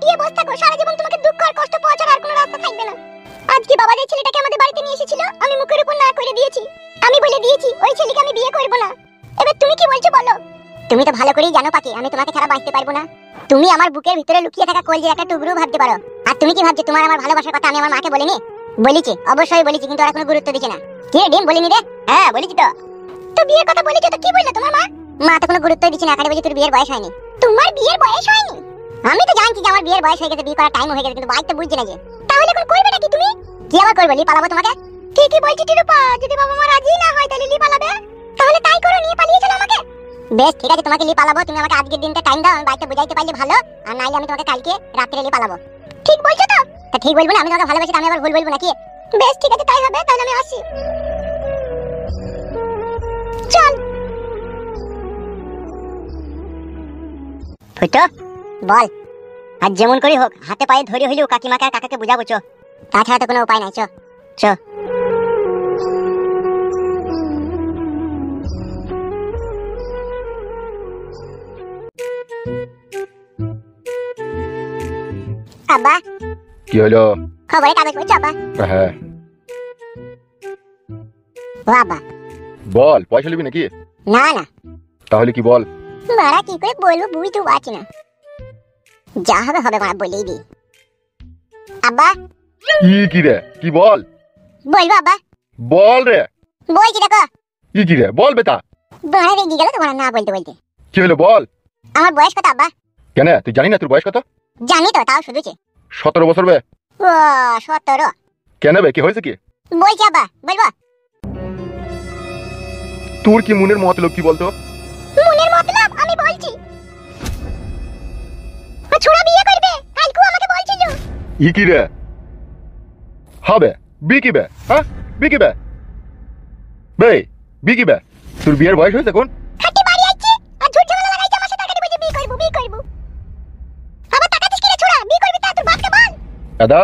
লুকিয়ে বসে থাকো, সারা জীবন তোমাকে দুঃখ আর কষ্ট পৌঁছার আর কোনো রাস্তা থাকবে না। আজকে বাবা যে ছেলেটাকে আমাদের বাড়িতে নিয়ে এসেছিল, আমি মুখের উপর না করে দিয়েছি। আমি বলে দিয়েছি ওই ছেলেকে আমি বিয়ে করব না। এবার তুমি কি বলছো বলো? তুমি তো ভালো করেই জানো পাখি, আমি তোমাকে ছাড়া বাঁচতে পারবো না। তুমি আমার বুকের ভিতরে লুকিয়ে থাকা কলজের একটা টুকরো ভাবতে পারো। আর তুমি কি ভাবছো তোমার আমার ভালোবাসার কথা আমি আমার মাকে বলিনি? বলেছি, অবশ্যই বলেছি, কিন্তু ওরা কোনো গুরুত্ব দিচ্ছে না। কি রে ডিম, বলিনি রে? হ্যাঁ বলেছি তো। তো বিয়ের কথা বলেছো তো কি বললো তোমার মা? মা তো কোনো গুরুত্বই দিচ্ছে না, আরে বলছি তোর বিয়ের বয়স হয়নি। তোমার বিয়ের বয়স হয়নি? আমি তো জানছি যে আমার বিয়ের বয়স হয়ে গেছে, বিয়ে করার টাইম হয়ে গেছে, কিন্তু বাইক তো বুঝছি না যে। তাহলে এখন করবে নাকি তুমি? কি আবার করবে? লি পালাবো তোমাকে। ঠিকই বলছি টিরুপা, যদি বাবা মা রাজি না হয় তাহলে লি পালাবে। তাহলে তাই করো, নিয়ে পালিয়ে চলো আমাকে। বেশ ঠিক আছে, তোমাকে লি পালাবো। তুমি আমাকে আজকের দিনটা টাইম দাও, আমি বাইকটা বুঝাইতে পারলে ভালো, আর নাইলে আমি তোমাকে কালকে রাত্রে লি পালাবো। ঠিক বলছো তো? তা ঠিক বলবো না? আমি তোমাকে ভালোবাসি, আমি আবার ভুল বলবো নাকি? বেশ ঠিক আছে, তাই হবে। তাহলে আমি আসি। চল ফুটো, বল। আর যেমন করি হোক হাতে পায়ে ধরে হইলেও কাকিমাকে আর কাকাকে বুঝাবো, চো। তাছাড়া তো কোনো উপায় নাই, চো চো। আব্বা, কি হলো? খবরে কাগজ পড়ছো আব্বা? হ্যাঁ ও আব্বা, বল। পয়সা নিবি নাকি? না না। তাহলে কি বল? মারা কি করে বলবো বুঝতে পারছি না। যা হবে হবে, মারা বলেই দি। আব্বা, কি রে? কি বল? বলবো আব্বা? বল রে। বলছি দেখো। কি রে? বল বেটা। বাড়া রেগে গেল তোমার না বলতে বলতে। কি হলো বল? আমার বয়স কত আব্বা? কেন তুই জানি না তোর বয়স কত? জানি তো, তাও শুধুছে। 17 বছর বে। ও 17। কেন বে, কি হয়েছে কি? বলছি আব্বা, বলবো? তোর কি মনের মতলব কি বলতো? মনের মতলব আমি বলছি। ও ছোড়া বিয়ে করবে, কালকে আমাকে বলছিল। কি রে? হবে বিকি বে? হ্যাঁ বিকি বে? বে বিকি বে? তোর বিয়ের বয়স হয়েছে কোন? খাটি বাড়ি আইছে আর ঝুট ঝামেলা লাগাইছে আমার সাথে, টাকা বলছে বিয়ে করব বিয়ে করব। আবার টাকা দিস কি রে ছোড়া? বিয়ে করবি তা তোর বাপকে বল। দাদা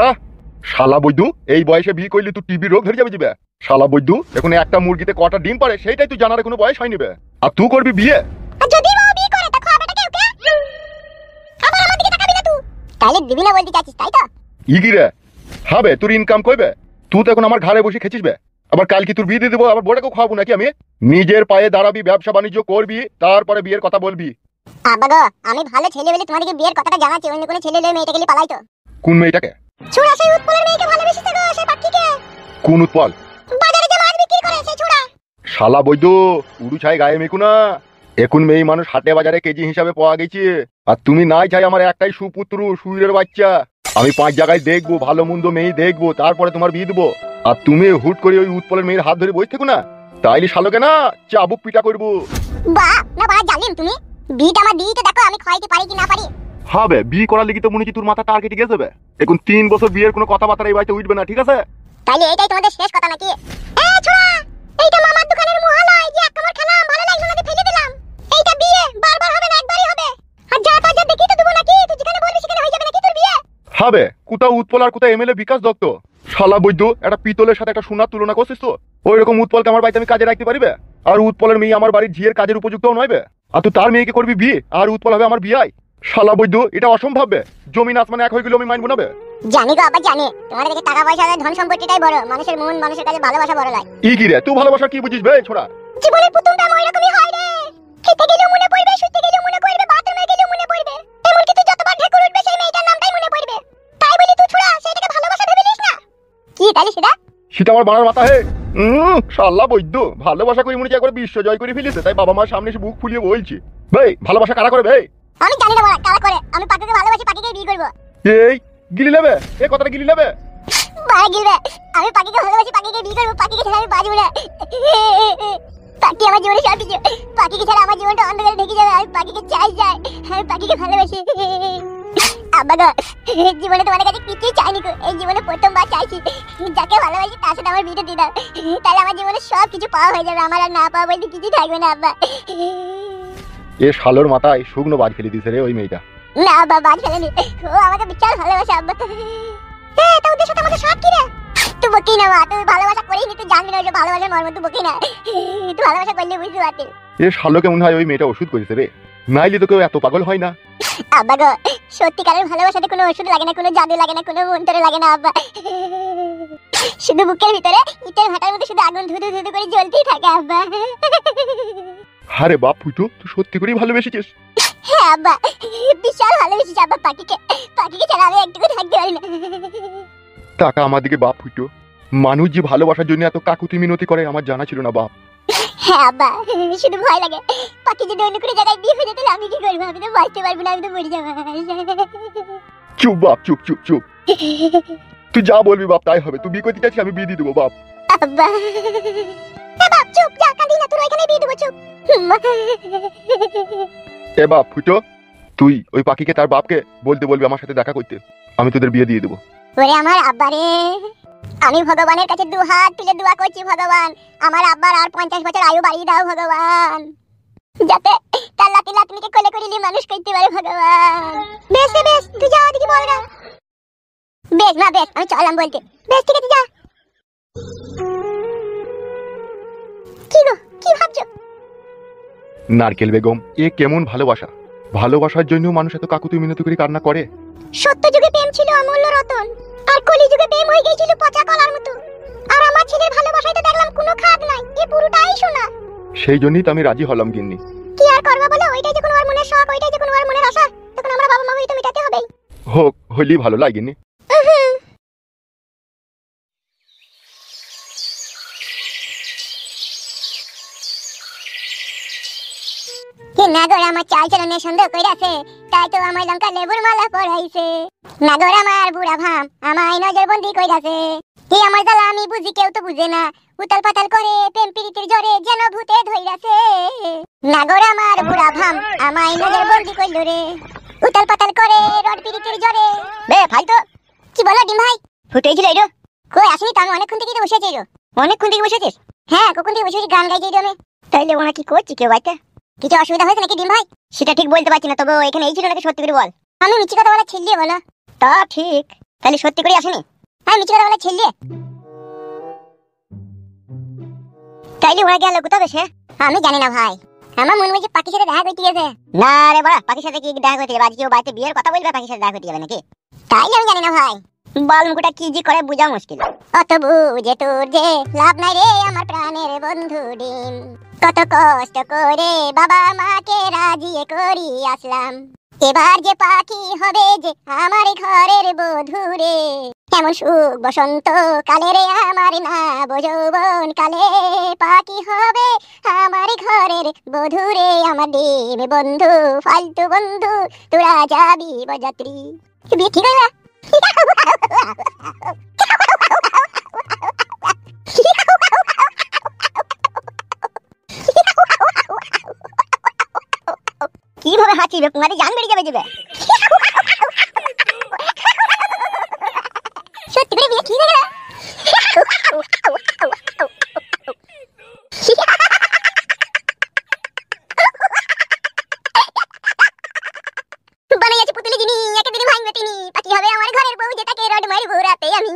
শালা বৈদু, এই বয়সে বিয়ে করলে তুই টিবি রোগ ধরে যাবে জিবে। শালা বৈদু, এখন একটা মুরগিতে কটা ডিম পারে সেইটাই তুই জানার কোনো বয়স হয়নি বে। আর তুই করবি বিয়ে? আর যদি ও বিয়ে করে তা খাবেটা কে ওকে? আবার আমার দিকে তাকাবি না তুই। তাহলে দিবি না বলতে চাচ্ছিস তাই তো? কি রে? হবে তোর ইনকাম কইবে? তুই তো এখন আমার ঘরে বসে খেছিস বে। আবার কাল কি তোর বিয়ে দিয়ে দেবো, আবার বোড়াকেও খাওয়াবো নাকি আমি? নিজের পায়ে দাঁড়াবি, ব্যবসা বাণিজ্য করবি, তারপরে বিয়ের কথা বলবি। আব্বা গো, আমি ভালো ছেলে বলে তোমাদেরকে বিয়ের কথাটা জানাচ্ছি, অন্য কোনো ছেলে লয়ে মেয়েটাকে নিয়ে পালাইতো। কোন মেয়েটাকে? ছোড়া সেই উৎপলের মেয়েকে ভালোবেসেছে গো, সেই পাখিকে। কোন উৎপল? বাজারে যে মাছ বিক্রি করে সেই ছোড়া। শালা বৈদু, উড়ু ছাই গায়ে মেকু না। এখন মেয়ে মানুষ হাটে বাজারে কেজি হিসাবে পাওয়া গেছে। আর তুমি নাই চাই আমার একটাই সুপুত্র, সুইরের বাচ্চা। আমি 5 জায়গায় দেখবো, ভালো মন্দ মেয়ে দেখবো, তারপরে তোমার বিয়ে দেবো। আর তুমি হুট করে ওই উৎপলের মেয়ের হাত ধরে বসে থেকো না, তাইলে শালোকে না চাবুক পিটা করবো। বাহ না বাহ, জানেন তুমি বিয়েটা আমার দিতে দেখো আমি খাইতে পারি কি না পারি। হবে বিয়ে করার লিগে তো মনে হচ্ছে তোর মাথা টার্গেটে গেছে বে। এখন 3 বছর বিয়ের কোনো কথাবার্তা এই বাড়িতে উঠবে না, ঠিক আছে? তাইলে এটাই তোমাদের শেষ কথা নাকি? এ ছোড়া, এইটা মামার দোকানের মহালয় যে এক কামড় খেলাম, ভালো লাগলো না ফেলে দিলাম। এইটা বিয়ে বারবার হবে না, একবারই হবে। আর যা তা যা দেখি তো দেবো নাকি? তুই যেখানে বলবি সেখানে হয়ে যাবে নাকি তোর বিয়ে? হবে কোথাও উৎপল আর কোথাও এমএলএ বিকাশ দত্ত। শালা বৈদ্য, একটা পিতলের সাথে একটা সোনার তুলনা করছিস তো? ওই রকম উৎপলকে আমার বাড়িতে আমি কাজে রাখতে পারিবে? আর উৎপলের মেয়ে আমার বাড়ির ঝিয়ের কাজের উপযুক্তও নয়বে। আর তুই তার মেয়েকে করবি বিয়ে, আর উৎপল হবে আমার বিয়াই? শালা বৈদ্য, এটা অসম্ভব বে। জমিন আসমানে এক হয়ে গেলে আমি মানবো না বে। জানি গো আব্বা জানি, তোমাদের কাছে টাকা পয়সা আর ধন সম্পত্তিটাই বড়, মানুষের মন, মানুষের কাছে ভালোবাসা বড় লাগে। কি রে তুই ভালোবাসা কি বুঝিস বে ছোড়া? জীবনের প্রথম প্রেম ওই রকমই হয় রে। খেতে গেলেও মনে পড়বে, শুতে গেলেও মনে পড়বে, বাথরুমে গেলেও মনে পড়বে। এমনকি তুই যতবার ঢেকুর উঠবে সেই মেয়েটার নামটাই মনে পড়বে। তাই বলি তুই ছোড়া সেটাকে ভালোবাসা ভেবে নিস না। কি তাহলে সেটা? সেটা আমার বাড়ার মাথা হে। শালা বৈদ্য, ভালোবাসা করে মনে হচ্ছে একবার বিশ্ব জয় করে ফেলেছে, তাই বাবা মার সামনে এসে বুক ফুলিয়ে বলছি। ভাই ভালোবাসা কারা করে ভাই? আমি জানি না বড়া কারা করে, আমি পাখিকে ভালোবাসি, পাখিকে বিয়ে করব। এই গিলি নেবে, এই কথাটা গিলি নেবে? বাড়া গিলবে, আমি পাখিকে ভালোবাসি, পাখিকে বিয়ে করব, পাখিকে ছাড়া আমি বাঁচব না। পাখি আমার জীবনে সব কিছু, পাখিকে ছাড়া আমার জীবনটা অন্ধকারে ঢেকে যাবে। আমি পাখিকে চাই, আমি পাখিকে ভালোবাসি। আব্বা গো, জীবনে তোমাদের কাছে কিছুই চাইনি গো, এই জীবনে প্রথমবার চাইছি যাকে ভালোবাসি তার সাথে আমার বিয়েটা দিয়ে দাও, তাহলে আমার জীবনে সব কিছু পাওয়া হয়ে যাবে, আমার আর না পাওয়া বলতে কিছুই থাকবে না আব্বা। এ শালোর মাথায় শুকনো বাজ ফেলে দিছে রে ওই মেয়েটা। না আব্বা, বাদ ফেলেনি, ও আমাকে বিশাল ভালোবাসে আব্বা। তা ওদের সাথে আমাদের সব কি রে? তুই বকি না মা, তুই ভালোবাসা করিনি, তুই জানবি না ওই যে ভালোবাসার মর্ম, তুই বকি না। তুই ভালোবাসা করলে বুঝতে পারতিস। এ শালোকে মনে হয় ওই মেয়েটা ওষুধ করেছে রে, নাইলে তো কেউ এত পাগল হয় না। আব্বা গো, সত্যিকারের ভালোবাসাতে কোনো ওষুধ লাগে না, কোনো জাদু লাগে না, কোনো মন্ত্র লাগে না আব্বা। শুধু বুকের ভিতরে ইটের ভাটার মধ্যে শুধু আগুন ধুধু ধুধু করে জ্বলতেই থাকে আব্বা। আরে বাপ ফুটো, তুই সত্যি করেই ভালোবেসেছিস? হ্যাঁ আব্বা, বিশাল ভালোবেসেছি আব্বা পাখিকে। পাখিকে ছাড়া আমি একটুকু থাকতে পারি না। টাকা আমার দিকে বাপ ফুটো, মানুষ যে ভালোবাসার জন্য এত কাকুতি মিনতি করে আমার জানা ছিল না বাপ। হ্যাঁ আব্বা, শুধু ভয় লাগে পাখি যদি অন্য কোনো জায়গায় বিয়ে হয়ে যেত তাহলে আমি কি করবো? আমি তো বাঁচতে পারবো না, আমি তো মরে যাবো। চুপ বাপ, চুপ চুপ চুপ। তুই যা বলবি বাপ তাই হবে। তুই বিয়ে করতে চাচ্ছিস, আমি বিয়ে দিয়ে দেবো বাপ। আব্বা বাপ চুপ, যা কাঁদি না, তোর ওইখানে বিয়ে দেবো, চুপ। এ বাপ ফুটো, তুই ওই পাখিকে তার বাপকে বলতে বলবি আমার সাথে দেখা করতে, আমি তোদের বিয়ে দিয়ে দেবো। ওরে আমার আব্বা রে, আমি ভগবানের কাছে দু হাত তুলে দোয়া করছি, ভগবান আমার আব্বার আর 50 বছর আয়ু বাড়িয়ে দাও ভগবান, যাতে তার লাতি লাতনিকে কোলে করে নিয়ে মানুষ করতে পারে ভগবান। বেশ রে বেশ, তুই যা, ওদিকে বল না। বেশ না বেশ, আমি চললাম বলতে। বেশ ঠিক আছে, যা। কি গো, কি ভাবছো? নারকেল বেগম, এ কেমন ভালোবাসা? ভালোবাসার জন্য মানুষ এত কাকুতি মিনতি করে কান্না করে? সত্য যুগে প্রেম ছিল অমূল্য রতন, আর কলি যুগে প্রেম হয়ে গিয়েছিল পচা কলার মতো। আর আমার ছেলের ভালোবাসায় তো দেখলাম কোনো খাদ নাই, এ পুরোটাই শোনা। সেই জন্যই তো আমি রাজি হলাম গিন্নি। কি আর করবা বলো, ওইটাই যখন ওর মনের শখ, ওইটাই যখন ওর মনের আশা, তখন আমরা বাবা মা হয়ে তো মেটাতে হবেই। হোক, হইলেই ভালো লাগেনি। নাগর আমার চাল চলনে সন্দেহ কইরাছে, তাই তো আমার লঙ্কা লেবুর মালা পরাইছে। নাগর আমার বুড়া ভাম আমায় নজরবন্দি কইরাছে। কি আমার জ্বালা আমি বুঝি, কেউ তো বুঝে না। উতাল পাতাল করে প্রেম প্রীতির জোরে যেন ভূতে ধইরাছে। নাগর আমার বুড়া ভাম আমায় নজরবন্দি কইল রে, উতাল পাতাল করে রড প্রীতির জোরে। বে ভাই তো কি বলো ডিম ভাই? ফুটেছিল এরো? কই আসেনি তো, আমি অনেকক্ষণ থেকে তো বসেছি এরো। অনেকক্ষণ থেকে বসেছিস? হ্যাঁ, কখন থেকে বসেছি, গান গাইছি আমি। তাইলে ওনা কি করছি কেউ বাইতে? কিছু অসুবিধা হয়েছে নাকি ডিম ভাই? সেটা ঠিক বলতে পারছি না, তবে এখানে এই ছিল নাকি সত্যি করে বল। আমি মিছি কথা বলা ছেলে বলো। তা ঠিক, তাহলে সত্যি করে আসেনি? হ্যাঁ, মিছি কথা বলা ছেলে। তাইলে ওরা গেল কোথাও সে? আমি জানি না ভাই, আমার মনে হচ্ছে পাখির সাথে দেখা করতে গেছে। না রে বাড়া, পাখির সাথে কি দেখা করতে যাবে? আজ কেউ বাড়িতে বিয়ের কথা বলবে, পাখির সাথে দেখা করতে যাবে নাকি? তাইলে আমি জানি না ভাই, বল মুকুটা কি জি করে বোঝা মুশকিল। অত বুঝে তোর যে লাভ নাই রে আমার প্রাণের বন্ধু ডিম। কত কষ্ট করে বাবা মাকে রাজি করি আসলাম, এবার যে পাখি হবে যে আমার ঘরের বধূ রে। কেমন সুখ বসন্ত কালে রে আমার না যৌবন কালে, পাখি হবে আমার ঘরের বধূ রে। আমার ডিম বন্ধু ফালতু বন্ধু, তোরা যাবি বরযাত্রী। বিয়ে ঠিক হইলা? কিভাবে হাঁচিবে? তোমাদের জান বেরিয়ে যাবে যাবে। সত্যি করে বিয়ে ঠিক হয়ে গেল? বানাইয়াছি পুতুলি জিনি, একে দিনে ভাঙবে তিনি। পাখি হবে আমার ঘরের বউ, যেটাকে রড মারবো রাতে আমি।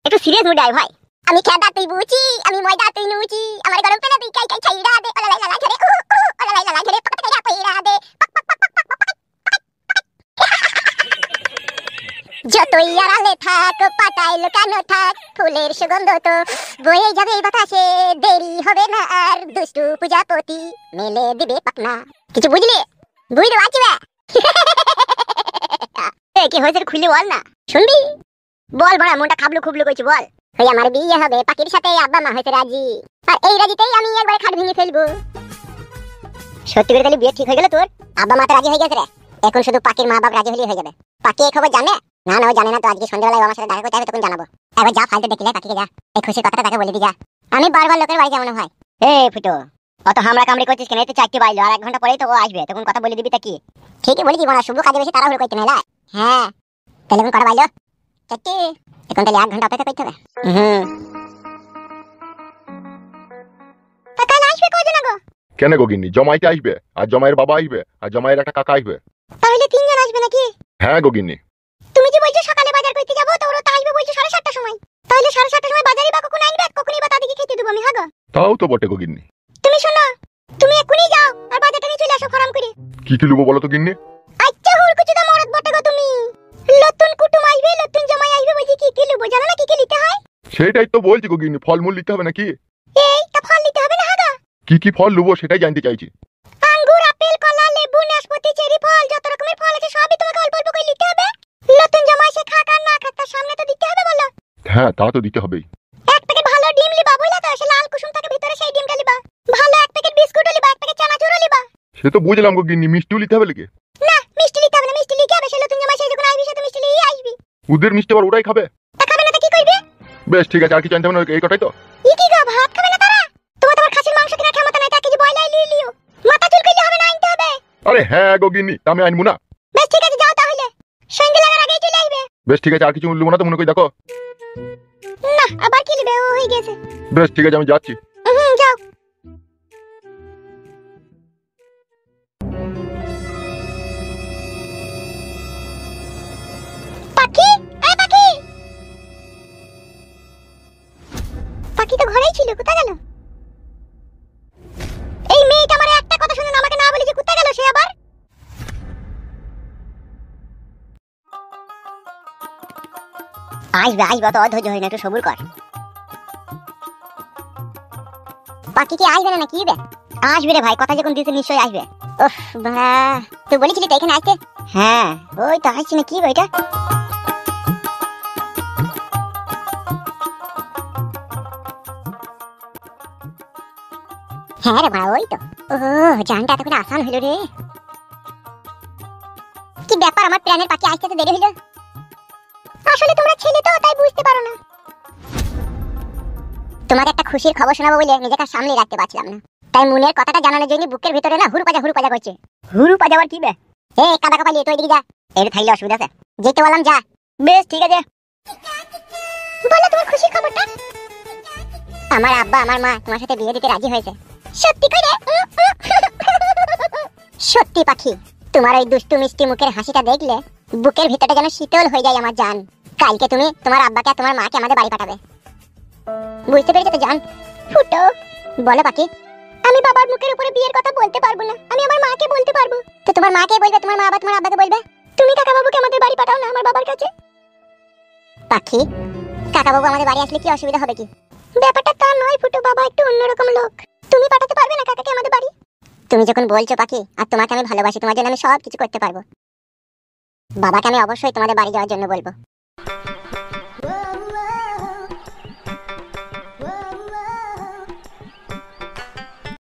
একটু সিরিয়াস মুড আয় ভাই। আমি খেদা তুই বুঝি, আমি ময়দা তুই নুচি, আমার গরম পেলে তুই কাই কাই ছাইড়া দে। ওলা লাইলা ঝরে ওলা লাইলা ঝরে পকতে গা পইরা দে। যতই আড়ালে থাক পাতায় লুকানো থাক, ফুলের সুগন্ধ তো বয়ে যাবে বাতাসে। দেরি হবে না আর, দুষ্টু পূজাপতি মেলে দিবে পাখনা। কিছু বুঝলি? বুঝতে পারছি না। কি হয়েছে খুলে বল না, শুনবি? বল বড়া, মনটা খাবলু খুবলু কইছি, বল। ওই আমার বিয়ে হবে পাখির সাথে, আব্বা মা হয়েছে রাজি, আর এই রাজিতেই আমি একবারে খাট ভেঙে ফেলবো। সত্যি করে তাহলে বিয়ে ঠিক হয়ে গেল তোর? আব্বা মা তো রাজি হয়ে গেছে রে, এখন শুধু পাখির মা বাপ রাজি হলেই হয়ে যাবে। পাখি এই খবর জানে? না না, ও জানে না তো। আজকে সন্ধ্যাবেলায় আমার সাথে দেখা করতে হবে, তখন জানাবো। একবার যা ফালতু দেখিলে পাখিকে যা, এই খুশির কথাটা তাকে বলে দি যা। আমি বারবার লোকের বাড়ি যাবো না ভাই। এ ফুটো, অত হামলা কামড়ি করছিস কেন? এই তো 4টা বাজলো, আর 1 ঘন্টা পরেই তো ও আসবে, তখন কথা বলে দিবি তা কি? ঠিকই বলেছি বোনা, শুভ কাজে বেশি তাড়াহুড়ো করতে নেই। হ্যাঁ, তাহলে এখন কটা বাজলো? 4টে। এখন তাহলে 1 ঘন্টা অপেক্ষা করতে হবে। কাকা আসবে কয়জন গো? কেন গো গিন্নি, জমাইতে আসবে, আর জমাইয়ের বাবা আসবে, আর জমাইয়ের একটা কাকা আসবে। তাহলে 3 জন আসবে নাকি? হ্যাঁ গো গিন্নি। তুমি যে বলছো সকালে বাজার করতে যাবো, তো ওরা তো আসবে বলছো 7:30টার সময়। তাহলে 7:30টার সময় বাজারে বা কখন আনবে, কখনই বা তাদেরকে খেতে দেবো আমি? হাগো, তাও তো বটে গো গিন্নি। তুমি শোনো, তুমি এক্ষুনি যাও আর বাজারটা নিয়ে চলে আসো ফরাম করে। কি কি লুবো বলো তো গিন্নি? আজ সেটাই তো বলছি গো গিন্নি, ফলমূল নিতে হবে নাকি? এই তা ফল নিতে হবে না হাগা? কি কি ফল নেবো সেটাই জানতে চাইছি। আঙ্গুর, আপেল, কলা, লেবু, নাশপাতি, চেরি ফল, যত রকমের ফল আছে সবই তোমাকে অল্প অল্প করে নিতে হবে। নতুন জামাই সে খাক আর না খাক তার সামনে তো দিতে হবে বলো। হ্যাঁ তা তো দিতে হবেই। এক প্যাকেট ভালো ডিম লিবা বুঝলা তো, সে লাল কুসুম থাকে ভিতরে সেই ডিমটা লিবা। ভালো এক প্যাকেট বিস্কুট লিবা, এক প্যাকেট চানাচুরও লিবা। সে তো বুঝলাম গো গিন্নি, মিষ্টিও নিতে হবে নাকি? না মিষ্টি লিতে হবে না, মিষ্টি লিখে হবে সে নতুন জামাই সে যখন আসবি সে তো মিষ্টি লিয়ে আসবি। ওদের মিষ্টি আবার ওরাই খাবে? তা খাবে না তো কি করবে? বেশ ঠিক আছে, আর কিছু আনতে হবে না, এই কটাই তো? ই কি গো, ভাত খাবে না তারা? তোমার খাসির মাংস কেনার ক্ষমতা নাই, তাকে যে বয়লাই লিয়ে লিও। মাথা চুল করলে হবে না, আনতে হবে। আরে হ্যাঁ গো গিন্নি, তা আমি আনবো না। বেশ ঠিক আছে যাও তাহলে, সন্ধ্যে লাগার আগেই চলে আসবে। বেশ ঠিক আছে, আর কিছু নেবো না তো মনে করি দেখো? না আবার কি লিবে, ও হয়ে গেছে। বেশ ঠিক আছে, আমি যাচ্ছি। যাও। পাখি, এই পাখি। পাখি তো ঘরেই ছিল, কোথায় গেল? এই মেয়েটা আমার একটা কথা শুনে না, আমাকে না বলে যে কোথায় গেল সে আবার? আসবে আসবে, অত অধৈর্য হই না, একটু সবুর কর। পাখি কি আসবে না নাকি? আসবে রে ভাই, কথা যখন দিতে নিশ্চয়ই আসবে। ওহ বাড়া, তুই বলেছিলি তো এখানে আসতে? হ্যাঁ ওই তো আসছি না, কি বইটা? হ্যাঁ রে ভাই ওই তো। ও জানটা এত করে আসান হলো রে। কি ব্যাপার, আমার প্রাণের পাখি আসতে তো দেরি হলো। আসলে তোমরা ছেলে তো তাই বুঝতে পারো না। তোমাকে একটা খুশির খবর শোনাবো বলে নিজেকে সামনে রাখতে পারছিলাম না, তাই মনের কথাটা জানানোর জন্য বুকের ভিতরে না হুরু পাজা করছে। হুরু পাজা আবার কি বে? এ কাদা কপালি, তুই এদিকে যা। এর থাইলে অসুবিধা আছে, যেতে বললাম যা। বেশ ঠিক আছে, বলো তোমার খুশির খবরটা। আমার আব্বা আমার মা তোমার সাথে বিয়ে দিতে রাজি হয়েছে। সত্যি করে? সত্যি পাখি, তোমার ওই দুষ্টু মিষ্টি মুখের হাসিটা দেখলে বুকের ভিতরটা যেন শীতল হয়ে যায় আমার জান। কালকে তুমি তোমার আব্বাকে আর তোমার মাকে আমাদের বাড়ি পাঠাবে, বুঝতে পেরেছো তো জান? ফুটো, বলো পাখি। আমি বাবার মুখের উপরে বিয়ের কথা বলতে পারবো না, আমি আমার মাকে বলতে পারবো। তো তোমার মাকে বলবে, তোমার মা আবার তোমার আব্বাকে বলবে। তুমি কাকা বাবুকে আমাদের বাড়ি পাঠাও না আমার বাবার কাছে। পাখি, কাকা বাবু আমাদের বাড়ি আসলে কি অসুবিধা হবে কি? ব্যাপারটা তা নয় ফুটো, বাবা একটু অন্যরকম লোক। তুমি পাঠাতে পারবে না কাকাকে আমাদের বাড়ি? তুমি যখন বলছো পাখি, আর তোমাকে আমি ভালোবাসি, তোমার জন্য আমি সব কিছু করতে পারবো। বাবাকে আমি অবশ্যই তোমাদের বাড়ি যাওয়ার জন্য বলবো।